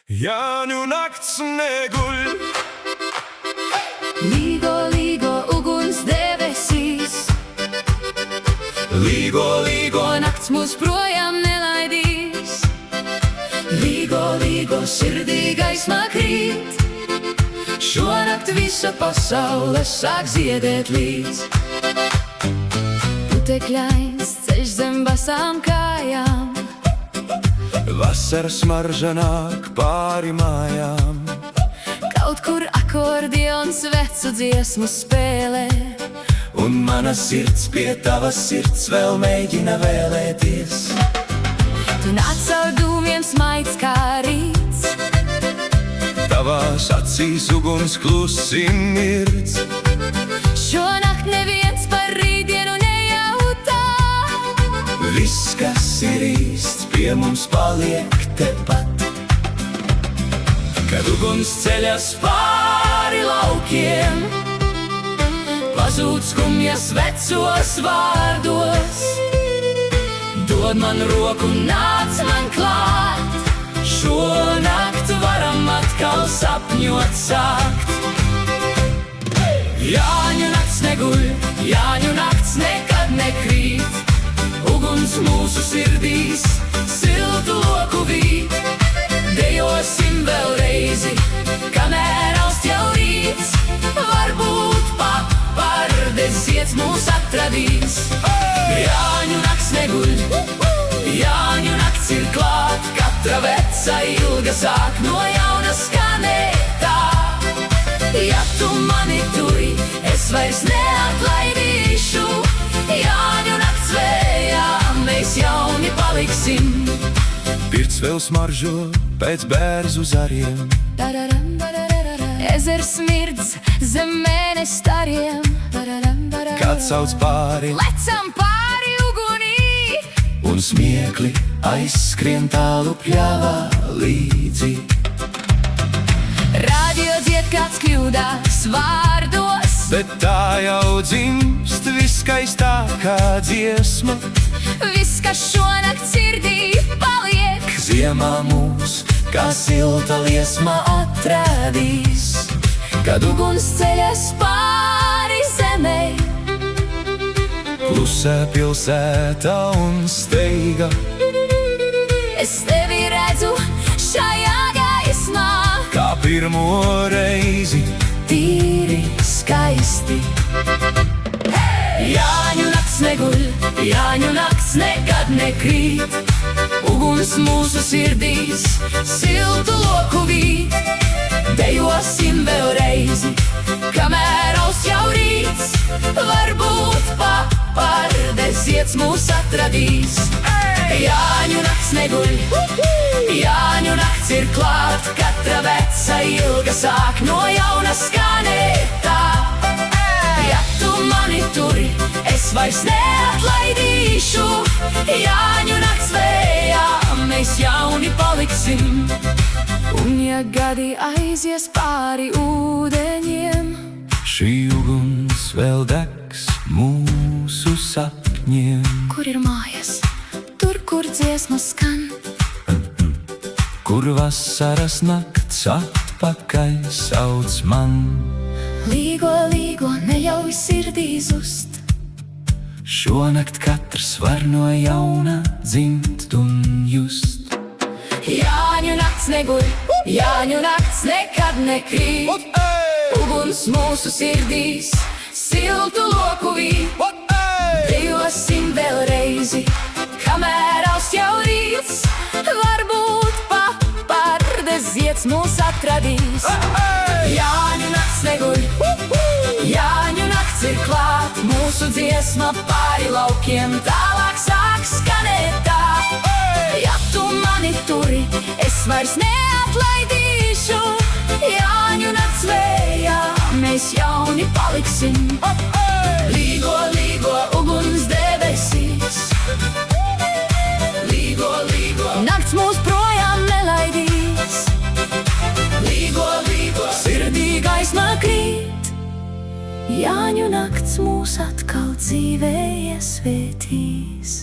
Jāņu nakts neguļ. Līgo, līgo uguns debesīs, Līgo, līgo, nakts mūs projām nelaidīs. Līgo, līgo sirdī gaismā krīt, šonakt visa pasaule sāk ziedēt līdz. Putekļains ceļš zem basām kājām, vasaras smarža nāk pāri mājām. kaut kur akordions vecu dziesmu spēlē, Un mana sirds pie tavas sirds vēl mēģina vēlēties. tu nāc caur dūmiem smaids kā rīts. Tavās acīs uguns klusi mirdz. Šonakt neviens par rītdienu nejautā, Viss, kas ir īsts, pie mums paliek tepat. Kad uguns ceļas pāri laukiem, pazūd skumjas vecos vārdos. Dod man roku, nāc man klāt, šonakt varam atkal sapņot sākt. Jāņu nakts neguļ, Jāņu nakts nekad nekrīt, uguns mūsu sirdīs siltu loku vīt. Dejosim vēl reizi, kamēr aust jau rīts, varbūt papardes zieds mūs atradīs. Jāņu nakts neguļ, Jāņu nakts ir klāt, katra veca ilga sāk no jauna skanēt tā. Ja tu mani turi, es vairs neatlaidīšu, Jāņu nakts vējā mēs jauni paliksim. Pirts vēl smaržo pēc bērzu zariem, Ezers smirdz zem mēnes stariem, kāds sauc pāri lecam pāri ugunī. un smiekli aizskrien tālu pļāvā līdzi. Radio dzied kāds kļūdās vārdos, Bet tā jau dzimst viskaistākā dziesma. viss, kas šonakt sirdī paliek, Ziemā mūs kā silta liesma atradīs. kad uguns ceļas pāri zemei. Klusē pilsēta un steiga, Es tevi redzu šajā gaismā, kā pirmo reizi. tīri skaisti. Jāņu nakts neguļ, Jāņu nakts nekad nekrīt, uguns mūsu sirdīs siltu loku vīt. Dejosim vēl reizi, kamēr aust jau rīts, varbūt papardes zieds mūs atradīs. Jāņu nakts neguļ, Jāņu nakts ir klāt, katra veca ilga sāk no jauna skanēt tā. Ja tu mani turi, es vairs neatlaidīšu, Jāņu nakts vējā mēs jauni paliksim. Un ja gadi aizies pāri ūdeņiem, Šī uguns vēl degs mūsu sapņiem. kur ir mājas, tur, kur dziesmas skan, Kur vasaras nakts atpakaļ sauc man. līgo, līgo, neļauj sirdī zust. Šonakt katrs var no jauna dzimt un just. Jāņu nakts neguļ, Jāņu nakts nekad nekrīt, uguns mūsu sirdīs siltu loku vīt. Dejosim vēl reizi, kamēr aust jau rīts, varbūt papardes zieds mūs atradīs. Jāņu nakts neguļ, Jāņu nakts ir klāt, mūsu dziesma pāri laukiem tālāk sāk skanēt tā. Ja tu mani turi, es vairs neatlaidīšu, Jāņu nakts vējā mēs jauni paliksim. Līgo, līgo uguns debesīs, līgo, līgo nakts mūs projām nelaidīs. Līgo, līgo sirdī gaismā krīt, Jāņu nakts mūs atkal dzīvē iesvētīs.